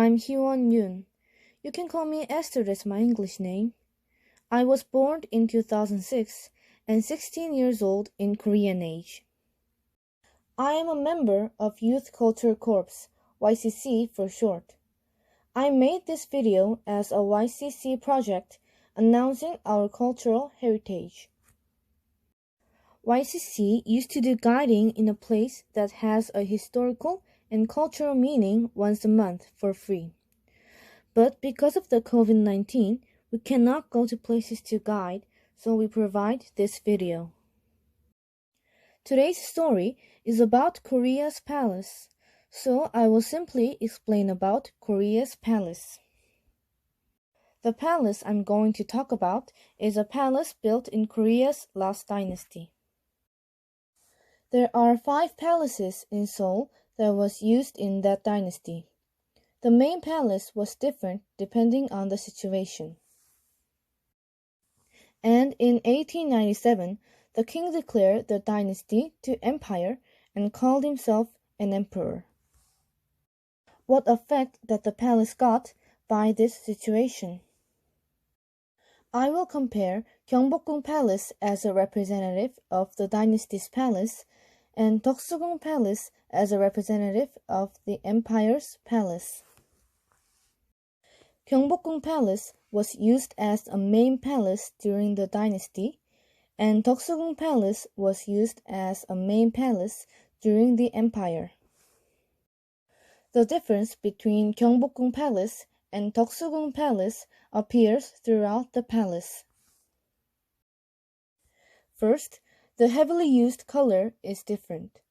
I'm Hyewon Yoon. You can call me Esther, that's my English name. I was born in 2006 and 16 years old in Korean age. I am a member of Youth Culture Corps, YCC for short. I made this video as a YCC project announcing our cultural heritage. YCC used to do guiding in a place that has a historical and cultural meaning once a month for free. But because of the COVID-19, we cannot go to places to guide, so we provide this video. Today's story is about Korea's palace, so I will simply explain about Korea's palace. The palace I'm going to talk about is a palace built in Korea's last dynasty. There are 5 palaces in Seoul that was used in that dynasty. The main palace was different depending on the situation. And in 1897, the king declared the dynasty to empire and called himself an emperor. What effect that the palace got by this situation? I will compare Geongbok Palace as a representative of the dynasty's palace and Deoksu Palace as a representative of the empire's palace. Geongbok Palace was used as a main palace during the dynasty, and Deoksu Palace was used as a main palace during the empire. The difference between Geongbok Palace and Deoksu Palace appears throughout the palace. First, the heavily used color is different.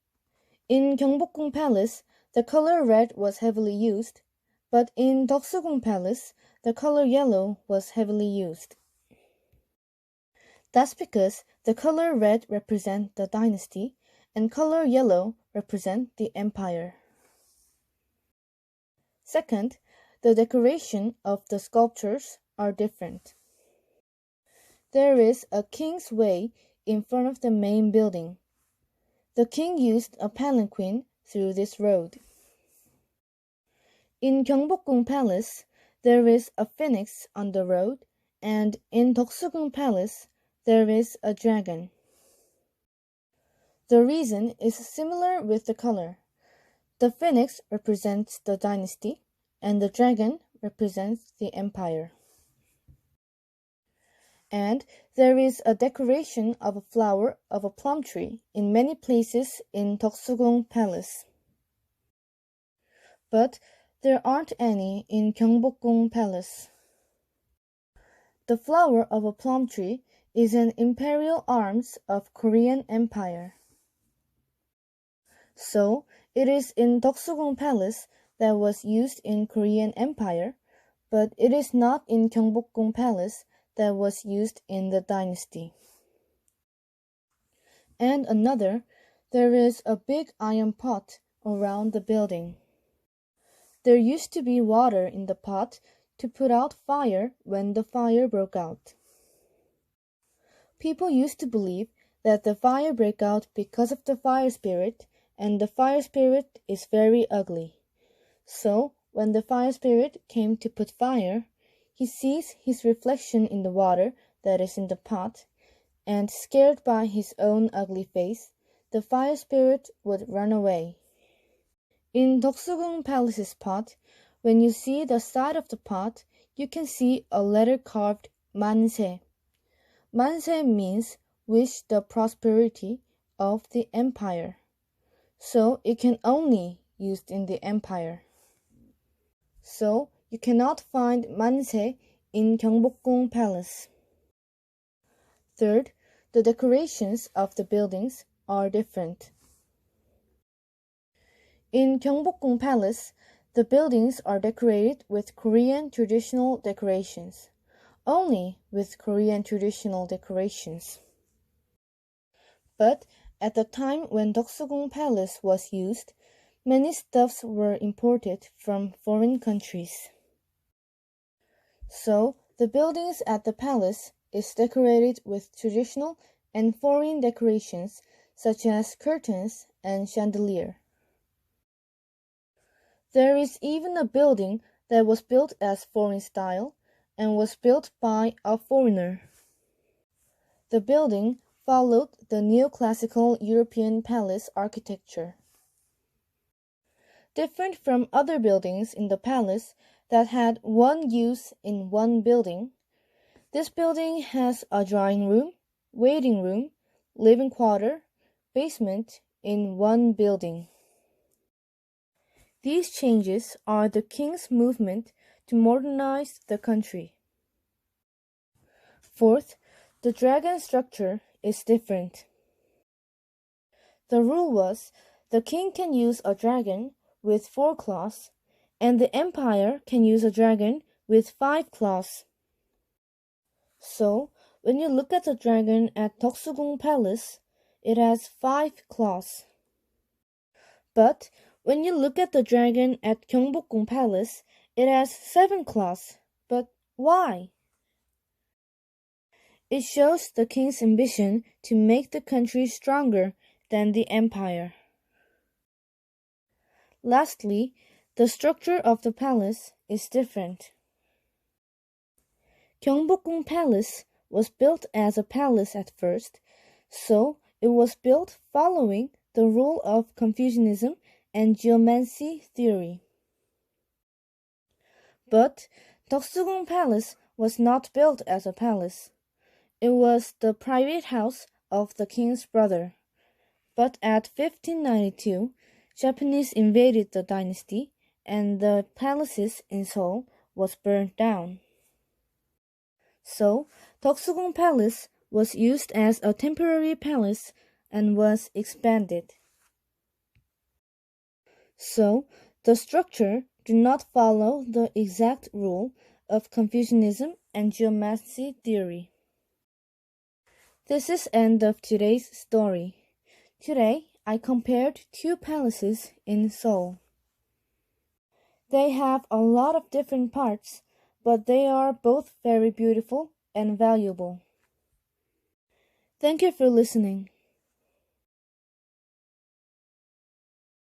In Geongbok Palace, the color red was heavily used, but in Deoksu Palace, the color yellow was heavily used. That's because the color red represents the dynasty and color yellow represents the empire. Second, the decoration of the sculptures are different. There is a king's way in front of the main building. The king used a palanquin through this road. In Geongbok Palace, there is a phoenix on the road, and in Deoksu Palace, there is a dragon. The reason is similar with the color. The phoenix represents the dynasty, and the dragon represents the empire. And there is a decoration of a flower of a plum tree in many places in Deoksu Palace. But there aren't any in Geongbok Palace. The flower of a plum tree is an imperial arms of Korean Empire. So, it is in Deoksu Palace that was used in Korean Empire, but it is not in Geongbok Palace that was used in the dynasty. And another, there is a big iron pot around the building. There used to be water in the pot to put out fire when the fire broke out. People used to believe that the fire broke out because of the fire spirit, and the fire spirit is very ugly. So, when the fire spirit came to put fire, he sees his reflection in the water that is in the pot, and scared by his own ugly face, the fire spirit would run away. In Deoksu Palace's pot, when you see the side of the pot, you can see a letter carved 만세. 만세 means wish the prosperity of the empire. So it can only used in the empire. So you cannot find 만세 in Geongbok Palace. Third, the decorations of the buildings are different. In Geongbok Palace, the buildings are decorated with Korean traditional decorations, only with Korean traditional decorations. But at the time when Deoksu Palace was used, many stuffs were imported from foreign countries. So, the buildings at the palace is decorated with traditional and foreign decorations such as curtains and chandelier. There is even a building that was built as foreign style and was built by a foreigner. The building followed the neoclassical European palace architecture. Different from other buildings in the palace that had one use in one building, this building has a drawing room, waiting room, living quarter, basement in one building. These changes are the king's movement to modernize the country. Fourth, the dragon structure is different. The rule was the king can use a dragon with 4 claws, and the empire can use a dragon with 5 claws. So, when you look at the dragon at Deoksu Palace, it has 5 claws. But when you look at the dragon at Geongbok Palace, it has 7 claws. But why? It shows the king's ambition to make the country stronger than the empire. Lastly, the structure of the palace is different. Geongbok Palace was built as a palace at first, so it was built following the rule of Confucianism and geomancy theory. But Deoksu Palace was not built as a palace. It was the private house of the king's brother. But at 1592, Japanese invaded the dynasty, and the palaces in Seoul was burned down. So, Deoksu Palace was used as a temporary palace and was expanded. So, the structure did not follow the exact rule of Confucianism and geomancy theory. This is end of today's story. Today, I compared 2 palaces in Seoul. They have a lot of different parts, but they are both very beautiful and valuable. Thank you for listening.